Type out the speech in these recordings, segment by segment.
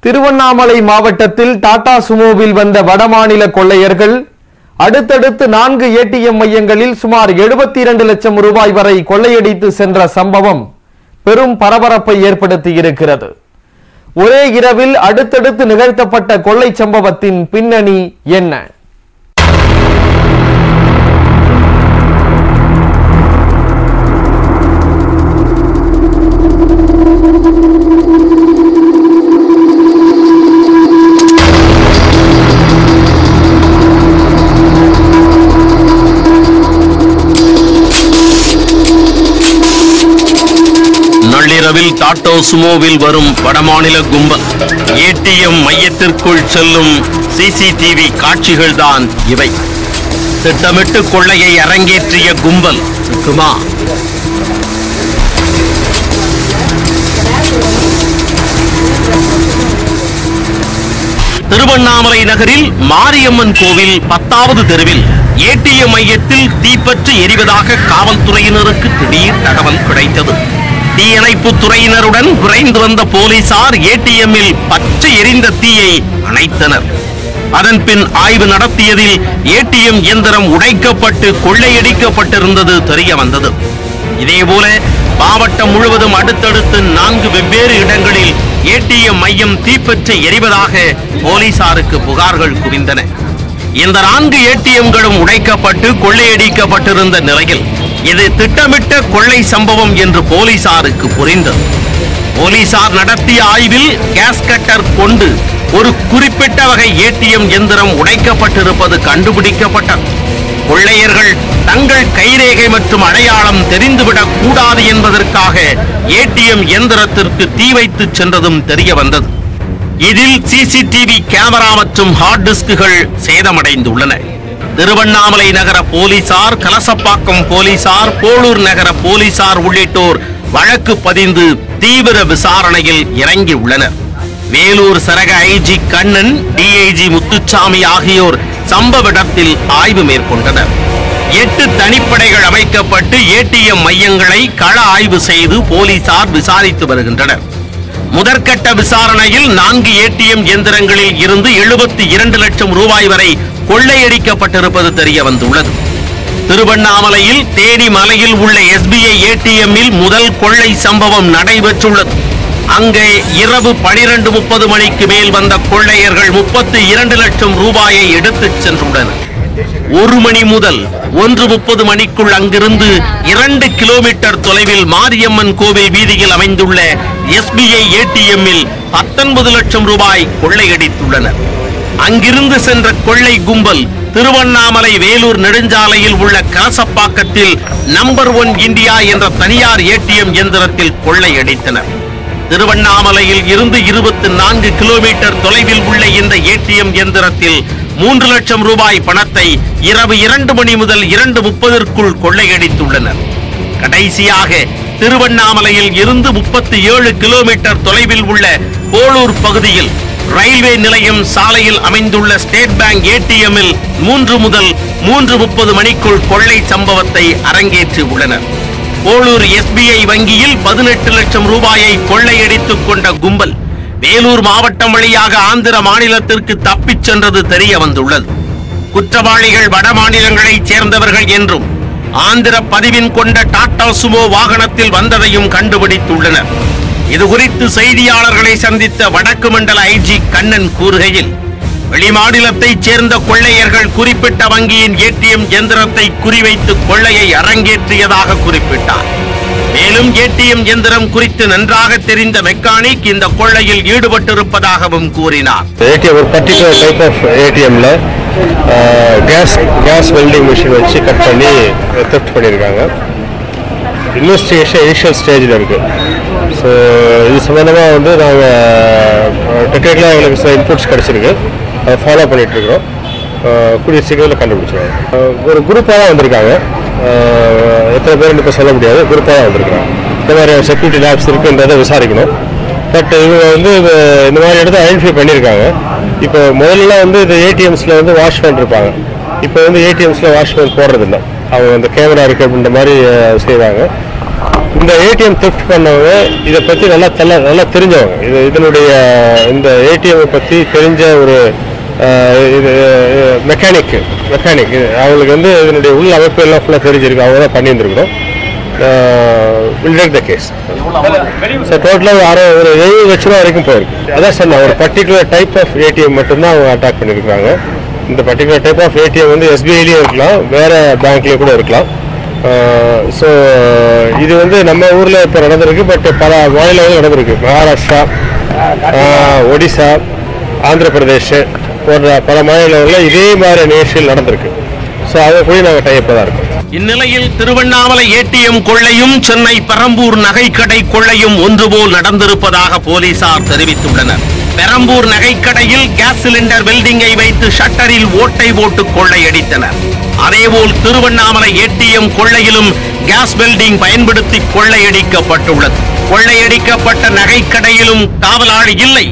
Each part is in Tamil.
திருவண்ணாமலை மாவட்டத்தில் டாடா சுமோவில் வந்த வடமாநில கொள்ளையர்கள் அடுத்தடுத்து 4 ஏடிஎம் மையங்களில் சுமார் 72 லட்சம் ரூபாய் வரை கொள்ளையடித்து சென்ற சம்பவம் பெரும் பரபரப்பை ஏற்படுத்தியிருக்கிறது. ஒரே இரவில் அடுத்தடுத்து நிகழ்த்தப்பட்ட கொள்ளை சம்பவத்தின் பின்னணி என்ன? நள்ளிரவில் டாடா சுமோவில் வரும் வடமாநில கும்பல் ஏடிஎம் மையத்திற்குள் செல்லும் சிசிடிவி காட்சிகள்தான் இவை. திட்டமிட்டு கொள்ளையை அரங்கேற்றிய கும்பல் இருக்குமா? திருவண்ணாமலை நகரில் மாரியம்மன் கோவில் 10வது தெருவில் ஏடிஎம் மையத்தில் தீப்பற்றி எரிவதாக காவல்துறையினருக்கு திடீர் தகவல் கிடைத்தது. தீயணைப்பு துறையினருடன் விரைந்து வந்த போலீசார் ஏடிஎம்மில் பற்றி எரிந்த தீயை அணைத்தனர். அதன் பின் ஆய்வு நடத்தியதில் ஏடிஎம் இயந்திரம் உடைக்கப்பட்டு கொள்ளையடிக்கப்பட்டிருந்தது தெரிய வந்தது. இதேபோல மாவட்டம் முழுவதும் அடுத்தடுத்து 4 வெவ்வேறு இடங்களில் ஏடிஎம் மையம் தீப்பற்றி எரிவதாக போலீசாருக்கு புகார்கள் குவிந்தன. இந்த 4 ஏடிஎம்களும் உடைக்கப்பட்டு கொள்ளையடிக்கப்பட்டிருந்த நிலையில் இது திட்டமிட்ட கொள்ளை சம்பவம் என்று போலீசாருக்கு புரிந்தது. போலீசார் நடத்திய ஆய்வில் கேஸ் கட்டர் கொண்டு ஒரு குறிப்பிட்ட வகை ஏடிஎம் இயந்திரம் உடைக்கப்பட்டிருப்பது கண்டுபிடிக்கப்பட்டது. கொள்ளையர்கள் தங்கள் கைரேகை மற்றும் அடையாளம் தெரிந்துவிடக் கூடாது என்பதற்காக ஏடிஎம் இயந்திரத்திற்கு தீ வைத்து சென்றதும் தெரிய வந்தது. இதில் சிசிடிவி கேமரா மற்றும் ஹார்ட் டிஸ்குகள் சேதமடைந்துள்ளன. திருவண்ணாமலை நகர போலீசார், கலசப்பாக்கம் போலீசார், போளூர் நகர போலீசார் உள்ளிட்டோர் வழக்கு பதிந்து தீவிர விசாரணையில் இறங்கியுள்ளனர். வேலூர் சரக ஐஜி கண்ணன், டிஐஜி முத்துச்சாமி ஆகியோர் சம்பவ இடத்தில் ஆய்வு மேற்கொண்டனர். 8 தனிப்படைகள் அமைக்கப்பட்டு ஏடிஎம் மையங்களை கள ஆய்வு செய்து போலீசார் விசாரித்து வருகின்றனர். முதற்கட்ட விசாரணையில் 4 ஏடிஎம் இயந்திரங்களில் இருந்து 72 லட்சம் ரூபாய் வரை கொள்ளையடிக்கப்பட்டிருப்பது தெரிய வந்துள்ளது. திருவண்ணாமலையில் தேனி மலையில் உள்ள SBI ஏடிஎம்மில் முதல் கொள்ளை சம்பவம் நடைபெற்றுள்ளது. அங்கே இரவு 12:30 மணிக்கு மேல் வந்த கொள்ளையர்கள் 32 லட்சம் ரூபாயை எடுத்துச் சென்றுள்ளனர். 1 மணி முதல் 1:30 மணிக்குள் அங்கிருந்து 2 கிலோமீட்டர் தொலைவில் மாரியம்மன் கோவில் வீதியில் அமைந்துள்ள SBI ஏடிஎம்மில் 19 லட்சம் ரூபாய் கொள்ளையடித்துள்ளனர். அங்கிருந்து சென்ற கொள்ளை கும்பல் திருவண்ணாமலை வேலூர் நெடுஞ்சாலையில் உள்ள கலசப்பாக்கத்தில் நம்பர் 1 இந்தியா என்ற தனியார் ஏடிஎம் இயந்திரத்தில் கொள்ளையடித்தனர். திருவண்ணாமலையில் இருந்து 24 கிலோமீட்டர் தொலைவில் உள்ள இந்த ஏடிஎம் இயந்திரத்தில் 3 லட்சம் ரூபாய் பணத்தை இரவு 2 மணி முதல் 2:30 கொள்ளையடித்துள்ளனர். கடைசியாக திருவண்ணாமலையில் இருந்து 37 கிலோமீட்டர் தொலைவில் உள்ள போளூர் பகுதியில் ரயில்வே நிலையம் சாலையில் அமைந்துள்ள ஸ்டேட் பேங்க் ஏடிஎம்மில் 3 முதல் 3:30 மணிக்குள் கொள்ளை சம்பவத்தை அரங்கேற்றி உள்ளனர். போளூர் SBI வங்கியில் 18 லட்சம் ரூபாயை கொள்ளையடித்துக் கொண்ட கும்பல் வேலூர் மாவட்டம் வழியாக ஆந்திர மாநிலத்திற்கு தப்பிச் சென்றது தெரிய வந்துள்ளது. குற்றவாளிகள் வட மாநிலங்களைச் சேர்ந்தவர்கள் என்றும் ஆந்திர பதிவின் கொண்ட டாடா சுமோ வாகனத்தில் வந்ததையும் கண்டுபிடித்துள்ளனர். இதுகுறித்து செய்தியாளர்களை சந்தித்த வடக்கு மண்டல ஐஜி கண்ணன் கூறுகையில், வெளிமாநிலத்தைச் சேர்ந்த கொள்ளையர்கள் குறிப்பிட்ட வங்கியின் ஏடிஎம் இயந்திரத்தை குறிவைத்து கொள்ளையை அரங்கேற்றியதாக குறிப்பிட்டார். மேலும் ஏடிஎம் இயந்திரம் குறித்து நன்றாக தெரிந்த மெக்கானிக் இந்த கொள்ளையில் ஈடுபட்டிருப்பதாகவும் கூறினார். கேஸ் வெல்டிங் மிஷின் வச்சு கட் பண்ணி தெஃப்ட் பண்ணியிருக்காங்க. இன்வெஸ்டிகேஷன் இனிஷியல் ஸ்டேஜில் இருக்குது. ஸோ இது சம்பந்தமாக வந்து நாங்கள் டெக்னிக்கலாக எங்களுக்கு சில இன்புட்ஸ் கிடச்சிருக்கு. அதை ஃபாலோ பண்ணிகிட்ருக்கிறோம். கூடிய சீக்கிரத்தில் கண்டுபிடிச்சிருவாங்க. ஒரு குரூப்பாக தான் வந்திருக்காங்க. எத்தனை பேர் இப்போ சொல்ல முடியாது. குரூப்பாக தான் வந்திருக்காங்க. இந்த மாதிரி செக்யூரிட்டி லேப்ஸ் இருக்குன்றதை விசாரிக்கணும். பட் இவங்க வந்து இந்த மாதிரி இடத்த ஐடென்டிஃபை பண்ணியிருக்காங்க. இப்போ முதல்ல வந்து இந்த ஏடிஎம்ஸில் வந்து வாட்ச்மேன் இருப்பாங்க. இப்போ வந்து ஏடிஎம்ஸில் வாட்ச்மேன் போடுறதில்லை. அவங்க அந்த கேமரா இருக்குது அப்படின்ற மாதிரி செய்வாங்க. இந்த ஏடிஎம் தெஃப்ட் பண்ணவங்க இதை பற்றி நல்லா தெரிஞ்சவங்க, இதனுடைய இந்த ஏடிஎம் பற்றி தெரிஞ்ச ஒரு மெக்கானிக் அவங்களுக்கு வந்து இதனுடைய உள் அமைப்பு எல்லாம் ஃபுல்லாக தெரிஞ்சிருக்கு, அவங்க தான் பண்ணியிருந்துருக்கணும். கேஸ் டோட்டலாக ஒரு 70 லட்ச ரூபா வரைக்கும் போயிருக்கு. அதான் சொன்னேன், ஒரு பர்டிகுலர் டைப் ஆஃப் ஏடிஎம் மட்டும்தான் அவங்க அட்டாக் பண்ணியிருக்காங்க. இந்த பர்டிகுலர் டைப் ஆஃப் ஏடிஎம் வந்து எஸ்பிஐலேயும் இருக்கலாம், வேறு பேங்க்லேயும் கூட இருக்கலாம். ஸோ இது வந்து நம்ம ஊரில் இப்போ நடந்திருக்கு, பட் பல மாநிலங்கள் நடந்திருக்கு. மகாராஷ்டிரா, ஒடிசா, ஆந்திர பிரதேஷ் போன்ற பல மாநிலங்களில் இதே மாதிரி நிகழ்ச்சிகள் நடந்திருக்கு. ஸோ அதை போய் நாங்கள் டைப்பாக தான் இருக்கோம். இந்நிலையில் திருவண்ணாமலை ஏடிஎம் கொள்ளையும் சென்னை பெரம்பூர் நகைக்கடை கொள்ளையும் ஒன்றுபோல் நடந்திருப்பதாக போலீசார் தெரிவித்துள்ளனர். பெரம்பூர் நகைக்கடையில் கேஸ் சிலிண்டர் வெல்டிங்கை வைத்து ஷட்டரில் ஓட்டை போட்டு கொள்ளையடித்தனர். அதேபோல் திருவண்ணாமலை ஏடிஎம் கொள்ளையிலும் கேஸ் வெல்டிங் பயன்படுத்தி கொள்ளையடிக்கப்பட்டுள்ளது. கொள்ளையடிக்கப்பட்ட நகைக்கடையிலும் காவலாளி இல்லை,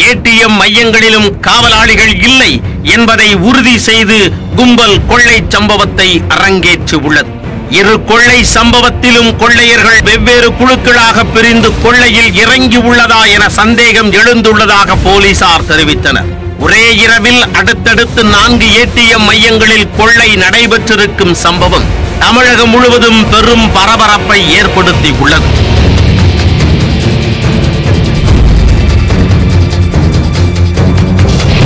ஏடிஎம் மையங்களிலும் காவலாளிகள் இல்லை என்பதை உறுதி செய்து கும்பல் கொள்ளை சம்பவத்தை அரங்கேற்றி உள்ளது. இரு கொள்ளை சம்பவத்திலும் கொள்ளையர்கள் வெவ்வேறு குழுக்களாக பிரிந்து கொள்ளையில் இறங்கி உள்ளதா என சந்தேகம் எழுந்துள்ளதாக போலீசார் தெரிவித்தனர். ஒரே இரவில் அடுத்தடுத்து 4 ஏடிஎம் மையங்களில் கொள்ளை நடைபெற்றிருக்கும் சம்பவம் தமிழகம் முழுவதும் பெரும் பரபரப்பை ஏற்படுத்தி உள்ளது.